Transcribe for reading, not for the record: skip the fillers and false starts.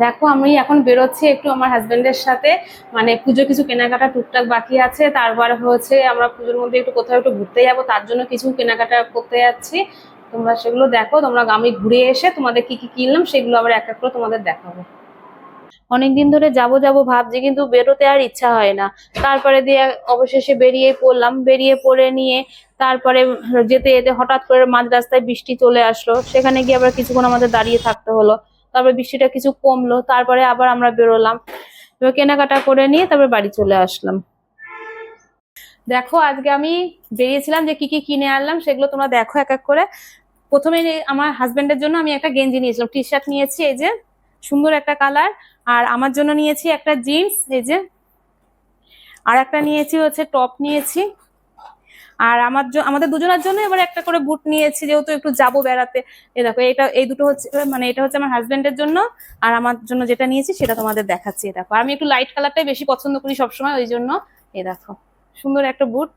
দেখো আমি এখন বেরোচ্ছি একটু আমার হাজবেন্ডের সাথে, মানে পুজো কিছু কেনাকাটা টুকটাক বাকি আছে, তারপর হচ্ছে আমরা পুজোর মধ্যে একটু কোথাও একটু ঘুরতে যাবো, তার জন্য কিছু কেনাকাটা করতে যাচ্ছি। তোমরা সেগুলো দেখো, তোমরা আমি ঘুরে এসে তোমাদের কি কি কিনলাম সেগুলো আবার এক এক করে তোমাদের দেখাবো। অনেকদিন ধরে যাবো যাবো ভাবছি, কিন্তু বেরোতে আর ইচ্ছা হয় না। তারপরে দিয়ে অবশেষে বেরিয়ে পড়লাম, বেরিয়ে পড়ে নিয়ে তারপরে যেতে যেতে হঠাৎ করে মাঝ রাস্তায় বৃষ্টি চলে আসলো, সেখানে গিয়ে আবার কিছুক্ষণ আমাদের দাঁড়িয়ে থাকতে হলো। তারপর বৃষ্টিটা কিছু কমলো, তারপরে আবার আমরা বেরোলাম, এবার কেনাকাটা করে নিয়ে তারপর বাড়ি চলে আসলাম। দেখো আজকে আমি বেরিয়েছিলাম, যে কি কি কিনে আনলাম সেগুলো তোমরা দেখো এক এক করে। প্রথমে আমার হাজবেন্ডের জন্য আমি একটা গেঞ্জি নিয়েছিলাম, টি শার্ট নিয়েছি এই যে, সুন্দর একটা কালার। আর আমার জন্য নিয়েছি একটা জিন্স এই যে, আর একটা নিয়েছি হচ্ছে টপ নিয়েছি। আর আমাদের দুজনের জন্য এবার একটা করে বুট নিয়েছি, যেহেতু একটু যাবো বেড়াতে। এই দেখো এটা, এই দুটো হচ্ছে মানে এটা হচ্ছে আমার হাজবেন্ডের জন্য, আর আমার জন্য যেটা নিয়েছি সেটা তোমাদের দেখাচ্ছি। এই দেখো আমি একটু লাইট কালারটাই বেশি পছন্দ করি সবসময়, ওই জন্য এই দেখো সুন্দর একটা বুট।